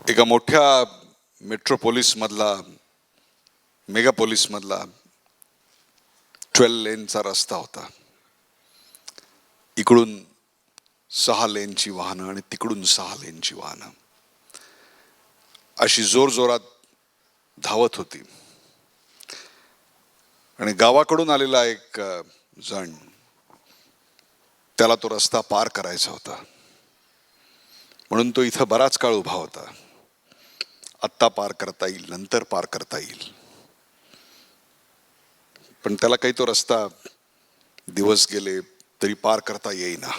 एका मोठ्या मेट्रोपोलिसमधला मेगापोलिसमधला 12 लेनचा रस्ता होता. इकडून 6 लेनची वाहनं आणि तिकडून 6 लेनची वाहनं अशी जोरजोरात धावत होती. आणि गावाकडून आलेला एक जण, त्याला तो रस्ता पार करायचा होता म्हणून तो इथं बराच काळ उभा होता. आत्ता पार करता येईल, नंतर पार करता येईल, पण त्याला काही तो रस्ता दिवस गेले तरी पार करता येईना.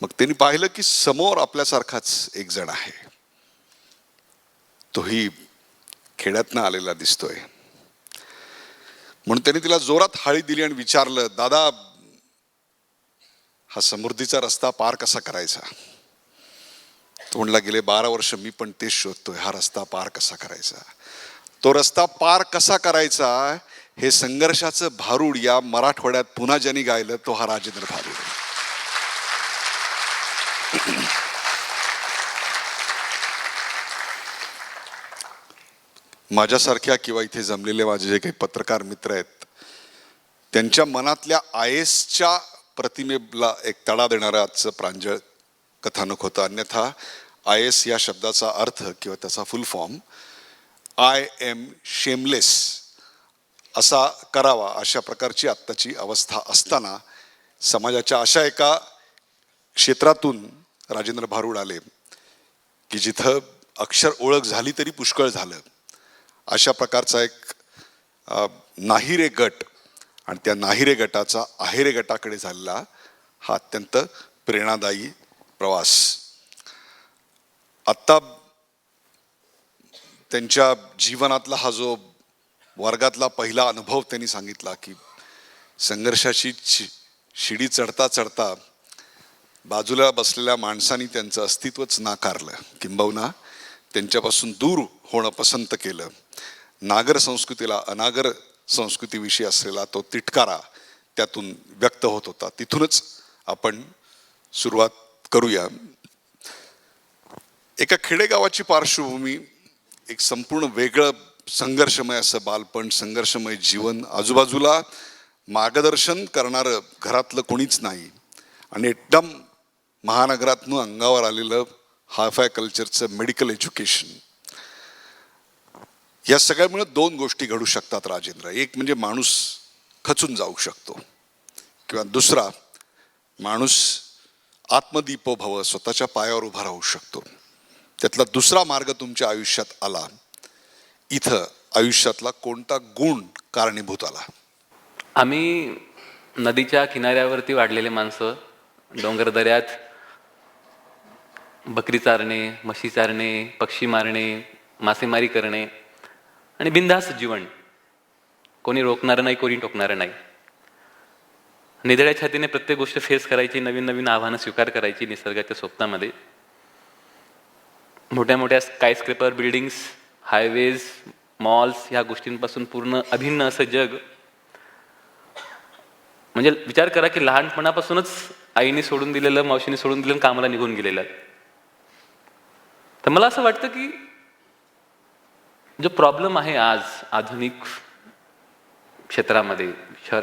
मग त्यांनी पाहिलं की समोर आपल्यासारखाच एक जण आहे. तोही खेड्यातनं आलेला दिसतोय. म्हणून त्यांनी तिला जोरात हाळी दिली आणि विचारलं, दादा, हा समृद्धीचा रस्ता पार कसा करायचा? तो म्हणला, गेले 12 वर्ष मी पण तेच शोधतोय, हा रस्ता पार कसा करायचा. तो रस्ता पार कसा करायचा हे संघर्षाचं भारूड या मराठवाड्यात पुन्हा ज्यांनी गायलं तो हा राजेंद्र भारूड. माझ्यासारख्या किंवा इथे जमलेले माझे जे काही पत्रकार मित्र आहेत, त्यांच्या मनातल्या IASच्या प्रतिमेला एक तडा देणारं आजचं प्रांजळ कथानक होतं. अन्यथा IAS या शब्दाचा अर्थ किंवा त्याचा full form I am shameless असा करावा, अशा प्रकारची आत्ताची अवस्था असताना समाजाच्या अशा एका क्षेत्रातून राजेंद्र भारूड आले की जिथं अक्षर ओळख झाली तरी पुष्कळ झालं. अशा प्रकारचा एक नाहिरे गट आणि त्या नाहिरे गटाचा आहेरे गटाकडे झालेला हा अत्यंत प्रेरणादायी प्रवास. आत्ता त्यांच्या जीवनातला हा जो वर्गातला पहिला अनुभव त्यांनी सांगितला की संघर्षाची शिडी चढता चढता बाजूला बसलेल्या माणसांनी त्यांचं अस्तित्वच नाकारलं, किंबहुना त्यांच्यापासून दूर होणं पसंत केलं. नागर संस्कृतीला अनागर संस्कृतीविषयी असलेला तो तिटकारा त्यातून व्यक्त होत होता. तिथूनच आपण सुरुवात करूया. एका खेडेगावाची पार्श्वभूमी, एक संपूर्ण वेगळं संघर्षमय असं बालपण, संघर्षमय जीवन, आजूबाजूला मार्गदर्शन करणारं घरातलं कोणीच नाही आणि एकदम महानगरातनं अंगावर आलेलं हायफाय कल्चरचं मेडिकल एज्युकेशन. या सगळ्यामुळे 2 गोष्टी घडू शकतात राजेंद्र. एक म्हणजे माणूस खचून जाऊ शकतो, किंवा दुसरा, माणूस आत्मदीपो भव, स्वतःच्या पायावर उभा राहू शकतो. त्यातला दुसरा मार्ग तुमच्या आयुष्यात आला. इथं आयुष्यातला कोणता गुण कारणीभूत आला? आम्ही नदीच्या किनाऱ्यावरती वाढलेले माणसं, डोंगर दऱ्यात बकरी चारणे, म्हशी चारणे, पक्षी मारणे, मासेमारी करणे आणि बिनधास्त जीवन. कोणी रोखणारं नाही, कोणी टोकणारं नाही. निधड्या छातीने प्रत्येक गोष्ट फेस करायची, नवीन नवीन आव्हानं स्वीकार करायची निसर्गाच्या स्वप्नामध्ये. मोठ्या मोठ्या स्कायस्क्रेपर बिल्डिंग्स, हायवेज, मॉल्स ह्या गोष्टींपासून पूर्ण अभिन्न असं जग. म्हणजे विचार करा की लहानपणापासूनच आईने सोडून दिलेलं, मावशीने सोडून दिलेलं, कामाला निघून गेलेलं. तर मला असं वाटतं की जो प्रॉब्लेम आहे आज आधुनिक क्षेत्रामध्ये,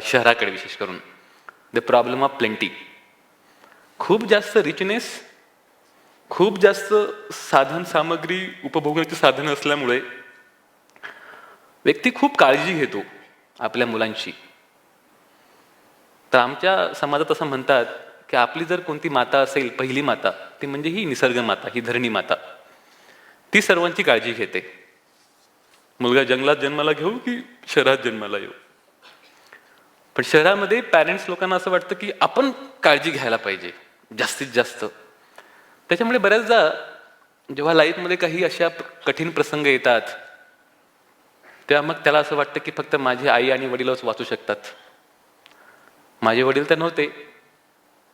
शहराकडे विशेष करून, द प्रॉब्लेम ऑफ प्लेंटी. खूप जास्त रिचनेस, खूप जास्त साधन सामग्री, उपभोगाची साधनं असल्यामुळे व्यक्ती खूप काळजी घेतो आपल्या मुलांची. तर आमच्या समाजात असं म्हणतात की आपली जर कोणती माता असेल, पहिली माता, ती म्हणजे ही निसर्ग माता, ही धरणी माता. ती सर्वांची काळजी घेते. मुलगा जंगलात जन्माला घेऊ की शहरात जन्माला येऊ, पण शहरामध्ये पॅरेंट्स लोकांना असं वाटतं की आपण काळजी घ्यायला पाहिजे जास्तीत जास्त. त्याच्यामुळे बऱ्याचदा जेव्हा लाईफमध्ये काही अशा कठीण प्रसंग येतात तेव्हा मग त्याला असं वाटतं की फक्त माझी आई आणि वडीलच वाचू शकतात. माझे वडील तर नव्हते,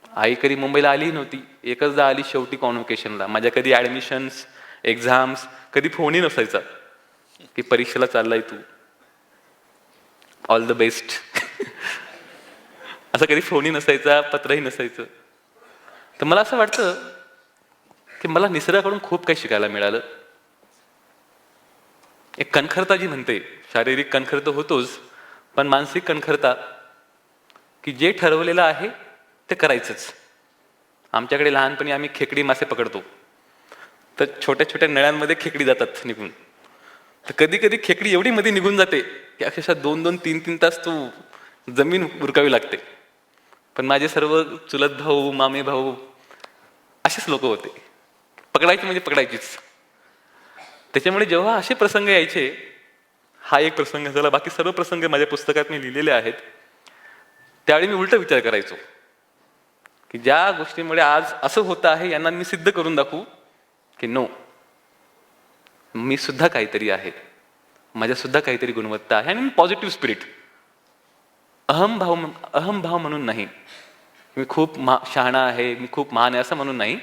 आई कधी मुंबईला आलीही नव्हती, एकचदा आली शेवटी कॉन्व्होकेशनला. माझ्या कधी ॲडमिशन्स, एक्झाम्स, कधी फोनही नसायचा की परीक्षेला चाललाय तू, ऑल द बेस्ट. असं कधी फोनही नसायचा, पत्रही नसायचं. तर मला असं वाटतं की मला निसर्गाकडून खूप काही शिकायला मिळालं. एक कणखरता जी म्हणते, शारीरिक कणखर तर होतोच, पण मानसिक कणखरता, की जे ठरवलेलं आहे ते करायचंच. आमच्याकडे लहानपणी आम्ही खेकडी मासे पकडतो, तर छोट्या छोट्या नळ्यांमध्ये खेकडी जातात निघून. तर कधी कधी खेकडी एवढी मध्ये निघून जाते की अक्षरशः 2-2, 3-3 तास तो जमीन उरकावी लागते. पण माझे सर्व चुलत भाऊ, मामे भाऊ असेच लोक होते, पकडायची म्हणजे पकडायचीच. त्याच्यामुळे जेव्हा असे प्रसंग यायचे, हा एक प्रसंग झाला, बाकी सर्व प्रसंग माझ्या पुस्तकात मी लिहिलेले आहेत, त्यावेळी मी उलट विचार करायचो की ज्या गोष्टीमुळे आज असं होतं आहे यांना मी सिद्ध करून दाखवू की नो, मी सुद्धा काहीतरी आहे, माझ्या सुद्धा काहीतरी गुणवत्ता आहे. आणि मी पॉझिटिव्ह स्पिरिट, अहमभाव म्हणून नाही, मी खूप शहाणा आहे, मी खूप महान आहे असं म्हणून नाही,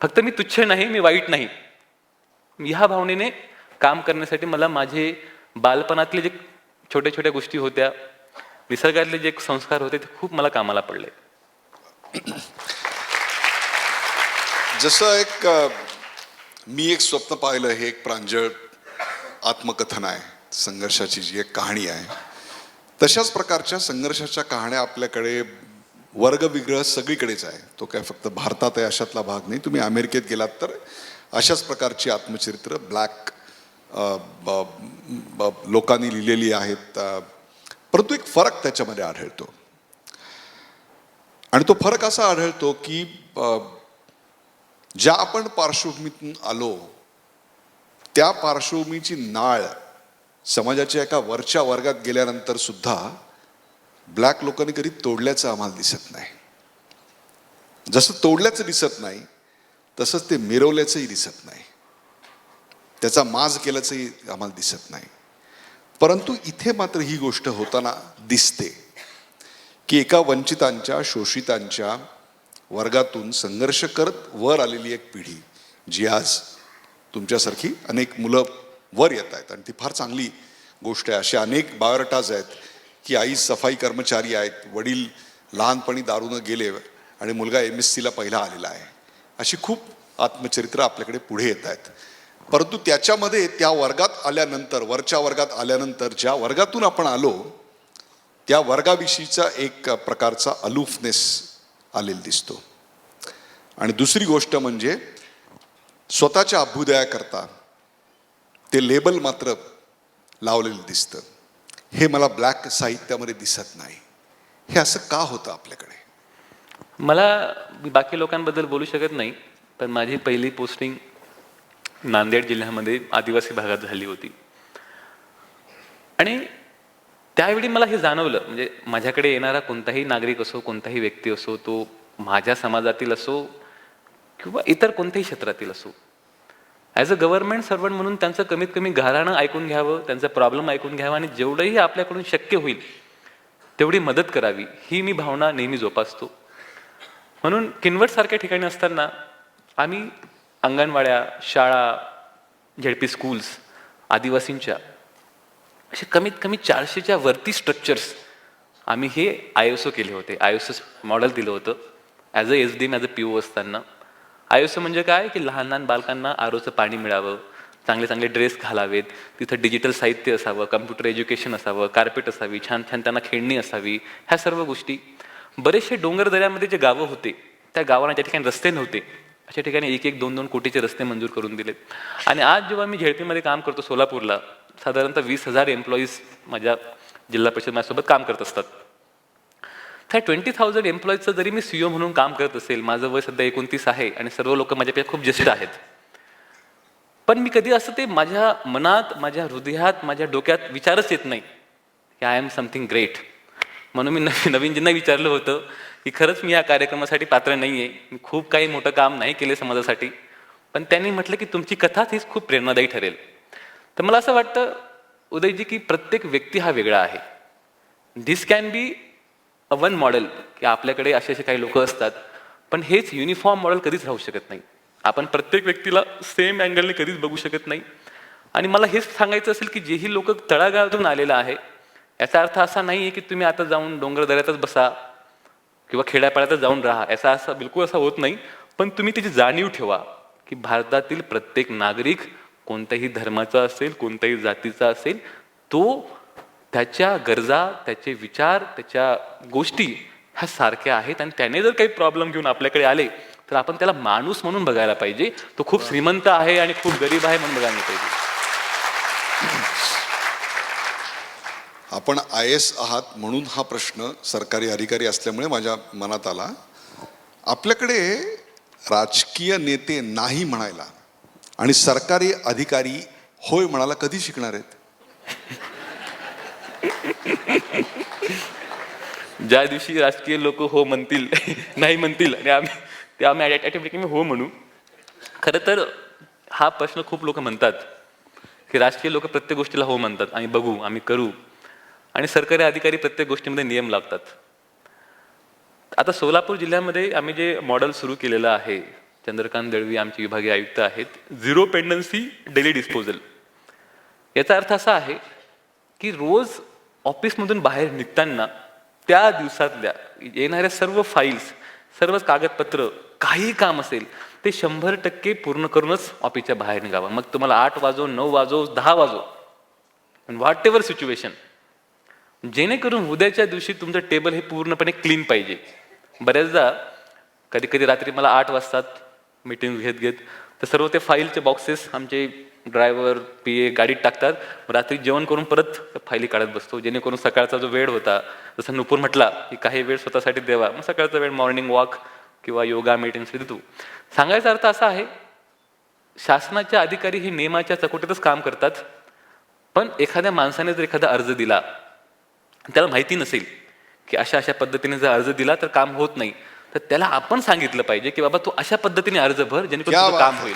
फक्त मी तुच्छ नाही, मी वाईट नाही. ह्या भावनेने काम करण्यासाठी मला माझे बालपणातले जे छोट्या छोट्या गोष्टी होत्या, निसर्गातले जे संस्कार होते, ते खूप मला कामाला पडले. जसं मी एक स्वप्न पाहिलं, हे एक प्रांजळ आत्मकथन आहे, संघर्षाची जी एक कहाणी आहे. तशाच प्रकारच्या संघर्षाच्या कहाण्या आपल्याकडे वर्गविग्रह सगळीकडेच आहे. तो काय फक्त भारतात आहे अशातला भाग नाही. तुम्ही अमेरिकेत गेलात तर अशाच प्रकारची आत्मचरित्र ब्लॅक लोकांनी लिहिलेली आहेत. परंतु एक फरक त्याच्यामध्ये आढळतो, आणि तो फरक असा आढळतो की ज्या आपण पार्श्वभूमीतून आलो, त्या पार्श्वभूमीची नाळ समाजाच्या एका वरच्या वर्गात गेल्यानंतर सुद्धा ब्लॅक लोकांनी कधी तोडल्याचं आम्हाला दिसत नाही. जसं तोडल्याचं दिसत नाही, तसंच ते मिरवल्याचंही दिसत नाही, त्याचा माज केल्याचंही आम्हाला दिसत नाही. परंतु इथे मात्र ही गोष्ट होताना दिसते की एका वंचितांच्या, शोषितांच्या वर्गातून संघर्ष करत वर आलेली एक पिढी, जी आज तुमच्यासारखी अनेक मुलं वर येत आहेत, आणि ती फार चांगली गोष्ट आहे. असे अनेक बायोडाटाज आहेत की आई सफाई कर्मचारी आहेत, वडील लहानपणी दारूनं गेले आणि मुलगा MSc ला पहिला आलेला आहे. अशी खूप आत्मचरित्र आपल्याकडे पुढे येत आहेत. परंतु त्याच्यामध्ये त्या वर्गात आल्यानंतर, वरच्या वर्गात आल्यानंतर, ज्या वर्गातून आपण आलो त्या वर्गाविषयीचा एक प्रकारचा अलूफनेस आलेला दिसतो. आणि दुसरी गोष्ट म्हणजे स्वतःच्या अभ्युदयाकरता ते लेबल मात्र लावलेलं दिसतं. हे मला ब्लॅक साहित्यामध्ये दिसत नाही. हे असं का होतं आपल्याकडे? मी बाकी लोकांबद्दल बोलू शकत नाही, पण माझी पहिली पोस्टिंग नांदेड जिल्ह्यामध्ये आदिवासी भागात झाली होती. आणि त्यावेळी मला हे जाणवलं, म्हणजे माझ्याकडे येणारा कोणताही नागरिक असो, कोणताही व्यक्ती असो, तो माझ्या समाजातील असो किंवा इतर कोणत्याही क्षेत्रातील असो, ॲज अ गव्हर्नमेंट सर्वंट म्हणून त्यांचं कमीत कमी घराणं ऐकून घ्यावं, त्यांचा प्रॉब्लेम ऐकून घ्यावा, आणि जेवढंही आपल्याकडून शक्य होईल तेवढी मदत करावी, ही मी भावना नेहमी जोपासतो. म्हणून किनवटसारख्या ठिकाणी असताना आम्ही अंगणवाड्या, शाळा, ZP स्कूल्स, आदिवासींच्या असे कमीत कमी 400च्या वरती स्ट्रक्चर्स आम्ही हे ISO केले होते. ISO मॉडेल दिलं होतं as a SDM, as a PO असताना. ISO म्हणजे काय की लहान लहान बालकांना आरोचं पाणी मिळावं, चांगले चांगले ड्रेस घालावेत, तिथं डिजिटल साहित्य असावं, कम्प्युटर एज्युकेशन असावं, कार्पेट असावी, छान छान त्यांना खेळणी असावी, ह्या सर्व गोष्टी. बरेचसे डोंगरदऱ्यामध्ये जे गावं होते, त्या गावांना ज्या ठिकाणी रस्ते नव्हते, अशा ठिकाणी 1-1, 2-2 कोटीचे रस्ते मंजूर करून दिलेत. आणि आज जेव्हा मी ZPमध्ये काम करतो सोलापूरला, साधारणतः 20,000 एम्प्लॉईज माझ्या जिल्हा परिषद माझ्यासोबत काम करत असतात. त्या 20,000 एम्प्लॉईजचं जरी मी CEO म्हणून काम करत असेल, माझं वय सध्या 29 आहे आणि सर्व लोक माझ्यापेक्षा खूप ज्येष्ठ आहेत, पण मी कधी असं ते माझ्या मनात, माझ्या हृदयात, माझ्या डोक्यात विचारच येत नाही की आय एम समथिंग ग्रेट. म्हणून मी नवीनजींना विचारलं होतं की खरंच मी या कार्यक्रमासाठी पात्र नाही आहे, मी खूप काही मोठं काम नाही केले समाजासाठी, पण त्यांनी म्हटलं की तुमची कथाच हीच खूप प्रेरणादायी ठरेल. तर मला असं वाटतं उदयजी की प्रत्येक व्यक्ती हा वेगळा आहे. This can be a one model, की आपल्याकडे असे काही लोक असतात, पण हेच युनिफॉर्म मॉडेल कधीच राहू शकत नाही. आपण प्रत्येक व्यक्तीला सेम अँगलने कधीच बघू शकत नाही. आणि मला हेच सांगायचं असेल की जेही लोक तळागाळातून आलेला आहे, याचा अर्थ असा नाही आहे की तुम्ही आता जाऊन डोंगरदऱ्यातच बसा किंवा खेड्यापाड्यातच जाऊन राहा, याचा असा बिलकुल असा होत नाही. पण तुम्ही त्याची जाणीव ठेवा की भारतातील प्रत्येक नागरिक कोणत्याही धर्माचा असेल, कोणत्याही जातीचा असेल, तो त्याच्या गरजा, त्याचे विचार, त्याच्या गोष्टी ह्या सारख्या आहेत आणि त्याने जर काही प्रॉब्लेम घेऊन आपल्याकडे आले तर आपण त्याला माणूस म्हणून बघायला पाहिजे. तो खूप श्रीमंत आहे आणि खूप गरीब आहे म्हणून बघायला नाही पाहिजे. आपण IAS आहात म्हणून हा प्रश्न सरकारी अधिकारी असल्यामुळे माझ्या मनात आला. आपल्याकडे राजकीय नेते नाही म्हणायला आणि सरकारी अधिकारी होय म्हणायला कधी शिकणार आहेत? ज्या दिवशी राजकीय लोक हो म्हणतील नाही म्हणतील आणि आम्ही ॲटोमॅटिकली हो म्हणू. खरं तर हा प्रश्न खूप लोक म्हणतात की राजकीय लोक प्रत्येक गोष्टीला हो म्हणतात, आम्ही बघू, आम्ही करू, आणि सरकारी अधिकारी प्रत्येक गोष्टीमध्ये नियम लावतात. आता सोलापूर जिल्ह्यामध्ये आम्ही जे मॉडेल सुरू केलेलं आहे, चंद्रकांत दळवी आमचे विभागीय आयुक्त आहेत, 0 पेंडन्सी डेली डिस्पोजल. याचा अर्थ असा आहे की रोज ऑफिसमधून बाहेर निघताना त्या दिवसातल्या येणाऱ्या सर्व फाईल्स, सर्व कागदपत्र, काही काम असेल ते 100% पूर्ण करूनच ऑफिसच्या बाहेर निघावं. मग तुम्हाला 8 वाजो, 9 वाजो, 10 वाजो, व्हॉट एव्हर सिच्युएशन, जेणेकरून उद्याच्या दिवशी तुमचं टेबल हे पूर्णपणे क्लीन पाहिजे. बऱ्याचदा कधी कधी रात्री मला 8 वाजतात मीटिंग घेत तर सर्व ते फाईलचे बॉक्सेस आमचे ड्रायव्हर PA गाडीत टाकतात. रात्री जेवण करून परत फाईली काढत बसतो, जेणेकरून सकाळचा जो वेळ होता, जसं नुपूर म्हटला की काही वेळ स्वतःसाठी द्यावा, मग सकाळचा वेळ मॉर्निंग वॉक किंवा योगा मीटिंग्स देतो. सांगायचा अर्थ असा आहे, शासनाचे अधिकारी हे नियमाच्या चकोटीतच काम करतात. पण एखाद्या माणसाने जर एखादा अर्ज दिला, त्याला माहिती नसेल की अशा अशा पद्धतीने जर अर्ज दिला तर काम होत नाही, तर त्याला आपण सांगितलं पाहिजे की बाबा तू अशा पद्धतीने अर्ज भर जेणेकरून तुझं काम होईल.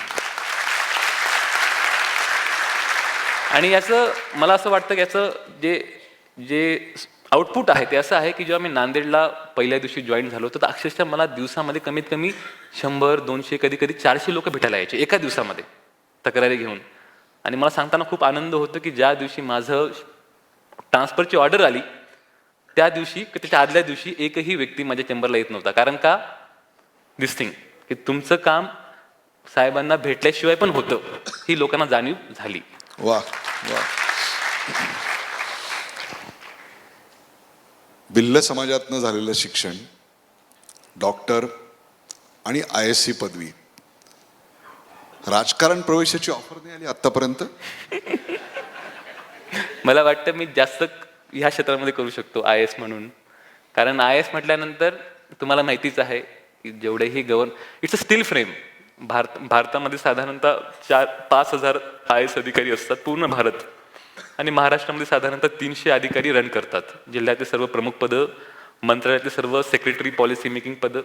आणि याचं मला असं वाटतं की याचं जे आउटपुट आहे ते असं आहे की जेव्हा मी नांदेडला पहिल्या दिवशी जॉईन झालो तर अक्षरशः मला दिवसामध्ये कमीत कमी 100, 200, कधी कधी 400 लोक भेटायला यायचे एका दिवसामध्ये तक्रारी घेऊन. आणि मला सांगताना खूप आनंद होतो की ज्या दिवशी माझं ट्रान्सफरची ऑर्डर आली त्या दिवशी, त्याच्या आदल्या दिवशी एकही व्यक्ती माझ्या चेंबरला येत नव्हता. कारण का? दिस थिंग की तुमचं काम साहेबांना भेटल्याशिवाय पण होतं, ही लोकांना जाणीव झाली. वा वा. भिल्ल समाजातनं झालेलं शिक्षण, डॉक्टर आणि ISC पदवी, राजकारण प्रवेशाची ऑफर नाही आली आतापर्यंत? मला वाटतं मी जास्त ह्या क्षेत्रामध्ये करू शकतो IAS म्हणून. कारण IAS म्हटल्यानंतर तुम्हाला माहितीच आहे की जेवढेही इट्स अ स्टील फ्रेम. भारतामध्ये साधारणतः 4-5 हजार IAS अधिकारी असतात पूर्ण भारत, आणि महाराष्ट्रामध्ये साधारणतः 300 अधिकारी रन करतात जिल्ह्यातले सर्व प्रमुख पदं, मंत्रालयातले सर्व सेक्रेटरी, पॉलिसी मेकिंग पदं.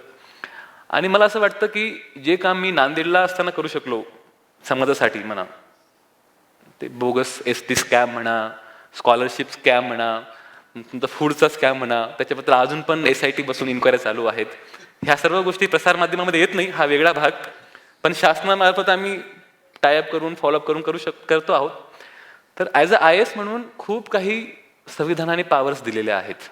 आणि मला असं वाटतं की जे काम मी नांदेडला असताना करू शकलो समाजासाठी म्हणा, ते बोगस ST स्कॅम म्हणा, स्कॉलरशिप स्कॅम म्हणा, तुमचा फूडचा स्कॅम म्हणा, त्याच्याबद्दल अजून पण SIT बसून इन्क्वायरी चालू आहेत. ह्या सर्व गोष्टी प्रसारमाध्यमामध्ये येत नाही, हा वेगळा भाग, पण शासनामार्फत आम्ही टायअप करून फॉलोअप करून करतो आहोत. तर ॲज अ IAS म्हणून खूप काही संविधानाने पॉवर्स दिलेल्या आहेत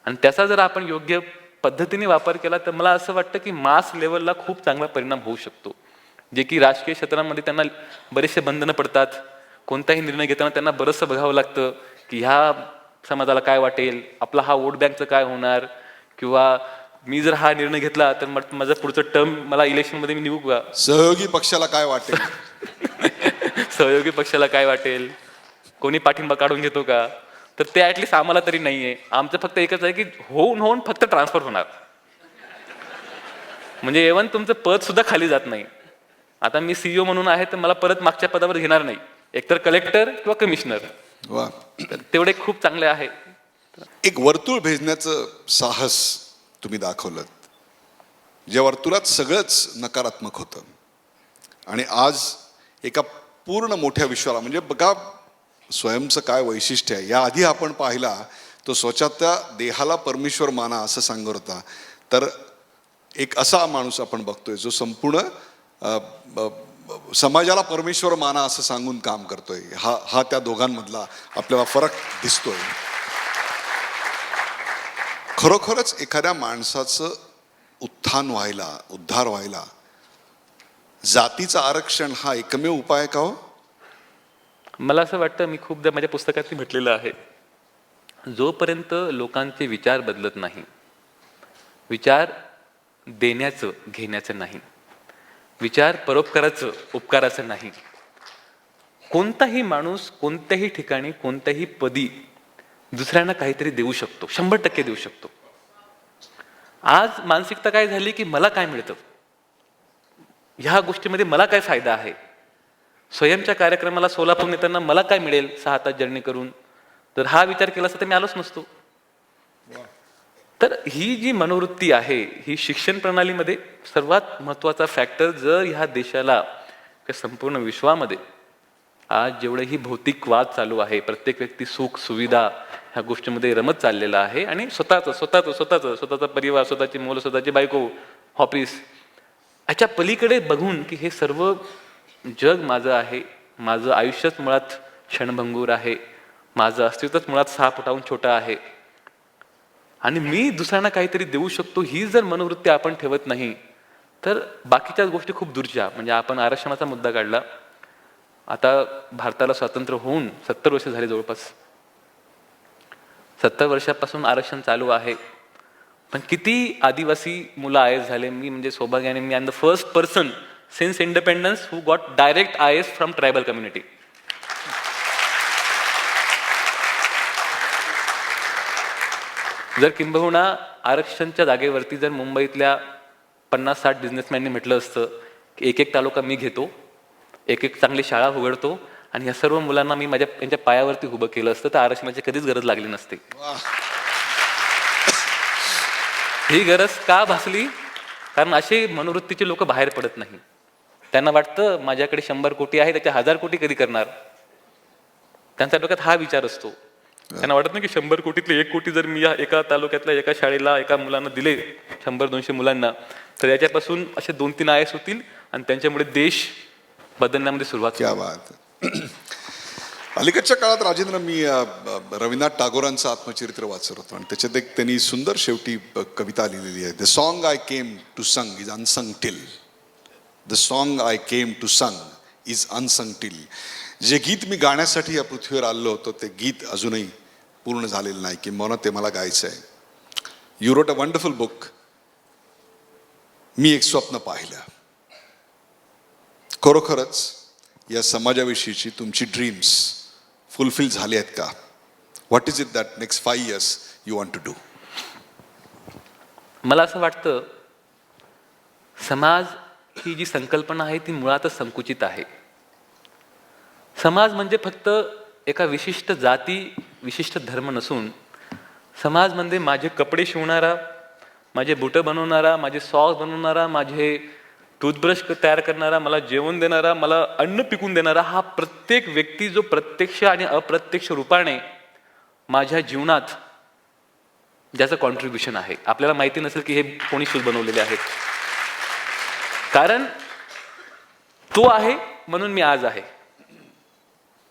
आणि त्याचा जर आपण योग्य पद्धतीने वापर केला तर मला असं वाटतं की मास लेवलला खूप चांगला परिणाम होऊ शकतो. जे की राजकीय क्षेत्रामध्ये त्यांना बरेचसे बंधनं पडतात, कोणताही निर्णय घेताना त्यांना बरंचसं बघावं लागतं की ह्या समाजाला काय वाटेल, आपला हा वोट बँकचं काय होणार, किंवा मी जर हा निर्णय घेतला तर माझं पुढचं टर्म मला इलेक्शनमध्ये मी निवडू का, सहयोगी पक्षाला काय वाटेल, सहयोगी पक्षाला काय वाटेल, कोणी पाठिंबा काढून घेतो का, तर ते ॲटलिस्ट आम्हाला तरी नाही आहे. आमचं फक्त एकच आहे की होऊन फक्त ट्रान्सफर होणार, म्हणजे इव्हन तुमचं पद सुद्धा खाली जात नाही. आता मी CEO म्हणून आहे तर मला परत मागच्या पदावर घेणार नाही, एकतर कलेक्टर किंवा कमिशनर. वा. तेवढे खूप चांगले आहे. एक वर्तुळ भेदण्याचं साहस तुम्ही दाखवलं, ज्या वर्तुळात सगळंच नकारात्मक होतं, आणि आज एका पूर्ण मोठ्या विश्वाला, म्हणजे बघा स्वयंचं काय वैशिष्ट्य आहे. याआधी आपण पाहिला तो स्वतःच्या देहाला परमेश्वर माना असं सांगत होता, तर एक असा माणूस आपण बघतोय जो संपूर्ण समाजाला परमेश्वर माना असं सांगून काम करतोय. हा त्या दोघांमधला आपल्याला फरक दिसतोय. खरोखरच एखाद्या माणसाचं उत्थान व्हायला, उद्धार व्हायला जातीचं आरक्षण हा एकमेव उपाय आहे का हो? मला असं वाटतं, मी खूपदा माझ्या पुस्तकात म्हटलेलं आहे, जोपर्यंत लोकांचे विचार बदलत नाही, विचार देण्याचं घेण्याचं नाही, विचार परोपकाराचं उपकाराचं नाही, कोणताही माणूस कोणत्याही ठिकाणी कोणत्याही पदी दुसऱ्यांना काहीतरी देऊ शकतो, 100% देऊ शकतो. आज मानसिकता काय झाली की मला काय मिळतं, ह्या गोष्टीमध्ये मला काय फायदा आहे, स्वयंच्या कार्यक्रमाला सोलापूर येताना मला काय मिळेल 6 तास जर्नी करून, तर हा विचार केला असता तर मी आलोच नसतो. तर ही जी मनोवृत्ती आहे, ही शिक्षण प्रणालीमध्ये सर्वात महत्त्वाचा फॅक्टर. जर ह्या देशाला, संपूर्ण विश्वामध्ये आज जेवढेही भौतिक वाद चालू आहे, प्रत्येक व्यक्ती सुख सुविधा ह्या गोष्टीमध्ये रमत चाललेला आहे आणि स्वतःचा परिवार, स्वतःची मुलं, स्वतःची बायको, ऑफिस, ह्याच्या पलीकडे बघून की हे सर्व जग माझं आहे, माझं आयुष्यच मुळात क्षणभंगूर आहे, माझं अस्तित्वच मुळात 6 फुटाहून छोटं आहे आणि मी दुसऱ्यांना काहीतरी देऊ शकतो, ही जर मनोवृत्ती आपण ठेवत नाही तर बाकीच्या गोष्टी खूप दूरच्या. म्हणजे आपण आरक्षणाचा मुद्दा काढला, आता भारताला स्वातंत्र्य होऊन 70 वर्ष झाले जवळपास. 70 वर्षापासून आरक्षण चालू आहे, पण किती आदिवासी मुलं आय एस झाले. मी म्हणजे सौभाग्याने मी the first person since independence who got direct I S from tribal community. जर किंबहुना आरक्षणच्या जागेवरती जर मुंबईतल्या 50-60 बिझनेसमॅननी म्हटलं असतं की एक तालुका मी घेतो, एक चांगली शाळा उघडतो आणि या सर्व मुलांना मी यांच्या पायावरती उभं केलं असतं, तर आरक्षणाची कधीच गरज लागली नसते. ही गरज का भासली? कारण अशी मनोवृत्तीचे लोक बाहेर पडत नाही. त्यांना वाटतं माझ्याकडे 100 कोटी आहे, त्याचे 1000 कोटी कधी करणार. त्यांच्या डोक्यात हा विचार असतो. त्यांना वाटत नाही की 100 कोटीतले 1 कोटी जर मी या एका तालुक्यातल्या एका शाळेला एका मुलांना दिले, 100-200 मुलांना, तर याच्यापासून असे 2-3 आय एस होतील आणि त्यांच्यामुळे देश बदलण्यामध्ये सुरुवात. क्या बात. अलीकडच्या काळात राजेंद्र, मी रवींद्रनाथ टागोरांचं आत्मचरित्र वाचत होतो आणि त्याच्यात एक त्यांनी सुंदर शेवटी कविता लिहिलेली आहे. The song I came to sang is unsung till. The song I came to sang is unsung till. जे गीत मी गाण्यासाठी या पृथ्वीवर आलो होतो, ते गीत अजूनही पूर्ण झालेलं नाही, की म्हणून ते मला गायचं आहे. You wrote a wonderful book. मी एक स्वप्न पाहिलं. खरोखरच या समाजाविषयीची तुमची ड्रीम्स फुलफिल झाली आहेत का? What is it that next 5 years you want to do? मला असं वाटतं, समाज ही जी संकल्पना आहे ती मुळातच संकुचित आहे. समाज म्हणजे फक्त एका विशिष्ट जाती, विशिष्ट धर्म नसून, समाज म्हणजे माझे कपडे शिवणारा, माझे बुटं बनवणारा, माझे सॉक्स बनवणारा, माझे टूथब्रश तयार करणारा, मला जेवण देणारा, मला अन्न पिकून देणारा, हा प्रत्येक व्यक्ती जो प्रत्यक्ष आणि अप्रत्यक्ष रूपाने माझ्या जीवनात ज्याचं कॉन्ट्रीब्युशन आहे. आपल्याला माहिती नसेल की हे कोणी शूज बनवलेले आहेत, कारण तो आहे म्हणून मी आज आहे.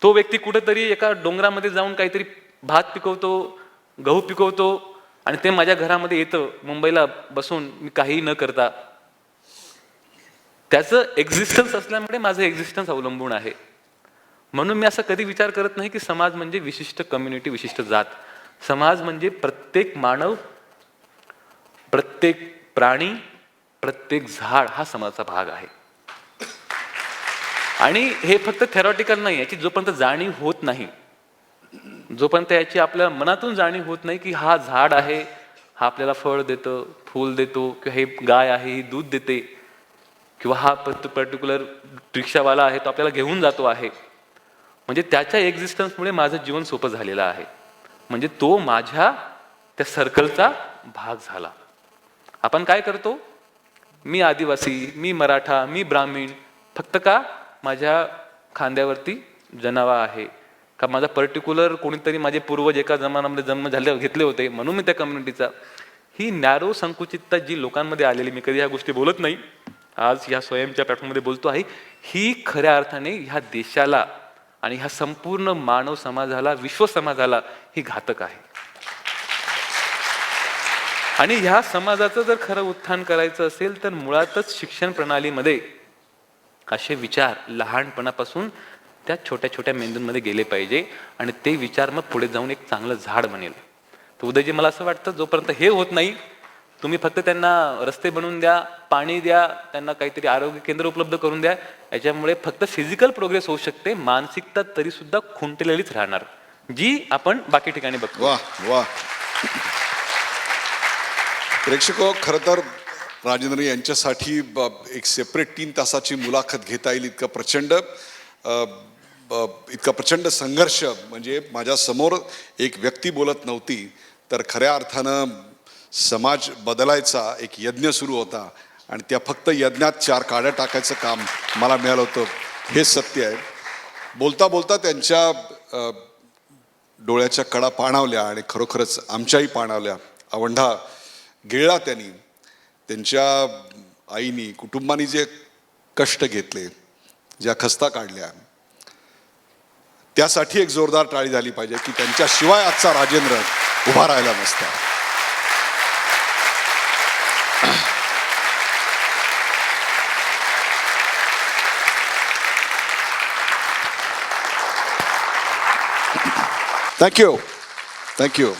तो व्यक्ती कुठेतरी एका डोंगरामध्ये जाऊन काहीतरी भात पिकवतो, गहू पिकवतो आणि ते माझ्या घरामध्ये येतं मुंबईला बसून, मी काहीही न करता. त्याचं एक्झिस्टन्स असल्यामुळे माझं एक्झिस्टन्स अवलंबून आहे. म्हणून मी असं कधी विचार करत नाही की समाज म्हणजे विशिष्ट कम्युनिटी, विशिष्ट जात. समाज म्हणजे प्रत्येक मानव, प्रत्येक प्राणी, प्रत्येक झाड हा समाजाचा भाग आहे. आणि हे फक्त थेरॉटिकल नाही, याची जोपर्यंत जाणीव होत नाही, जोपर्यंत याची आपल्या मनातून जाणीव होत नाही की हा झाड आहे, हा आपल्याला फळ देतं, फूल देतो, किंवा हे गाय आहे ही दूध देते, किंवा हा पर्टिक्युलर रिक्षावाला आहे तो आपल्याला घेऊन जातो आहे, म्हणजे त्याच्या एक्झिस्टन्समुळे माझं जीवन सोपं झालेलं आहे. म्हणजे तो माझ्या त्या सर्कलचा भाग झाला. आपण काय करतो? मी आदिवासी, मी मराठा, मी ब्राह्मण, फक्त का माझ्या खांद्यावरती जनावा आहे, का माझा पर्टिक्युलर कोणीतरी माझे पूर्वज एका जमान्यामध्ये जन्म घेतले होते म्हणून मी त्या कम्युनिटीचा. ही नॅरो संकुचितता जी लोकांमध्ये आलेली, मी कधी ह्या गोष्टी बोलत नाही, आज ह्या स्वयंच्या प्लॅटफॉर्ममध्ये बोलतो आहे, ही खऱ्या अर्थाने ह्या देशाला आणि ह्या संपूर्ण मानव समाजाला, विश्व समाजाला ही घातक आहे. आणि ह्या समाजाचं जर खरं उत्थान करायचं असेल तर मुळातच शिक्षण प्रणालीमध्ये असे विचार लहानपणापासून त्या छोट्या छोट्या मेंदूंमध्ये गेले पाहिजे आणि ते विचार मग पुढे जाऊन एक चांगलं झाड बनेल. तर उदयजी, मला असं वाटतं जोपर्यंत हे होत नाही, तुम्ही फक्त त्यांना रस्ते बनवून द्या, पाणी द्या, त्यांना काहीतरी आरोग्य केंद्र उपलब्ध करून द्या, याच्यामुळे फक्त फिजिकल प्रोग्रेस होऊ शकते, मानसिकता तरी सुद्धा खुंटलेलीच राहणार, जी आपण बाकी ठिकाणी बघतो. वा वा. प्रेक्षको, खरं तर राजेंद्र यांच्यासाठी एक सेपरेट 3 तासाची मुलाखत घेता येईल इतका प्रचंड संघर्ष. म्हणजे माझ्या समोर एक व्यक्ती बोलत नव्हती, तर खऱ्या अर्थानं समाज बदलायचा एक यज्ञ सुरू होता आणि त्या फक्त यज्ञात 4 काड्या टाकायचं काम मला मिळालं होतं, हे सत्य आहे. बोलता बोलता त्यांच्या डोळ्याच्या कडा पाणावल्या आणि खरोखरच आमच्याही पाणावल्या. आवंढा गिळला त्यांनी. त्यांच्या आईनी, कुटुंबानी जे कष्ट घेतले, ज्या खस्ता काढल्या, त्यासाठी एक जोरदार टाळी झाली पाहिजे की त्यांच्याशिवाय आजचा राजेंद्र उभा राहिला नसता. थँक्यू.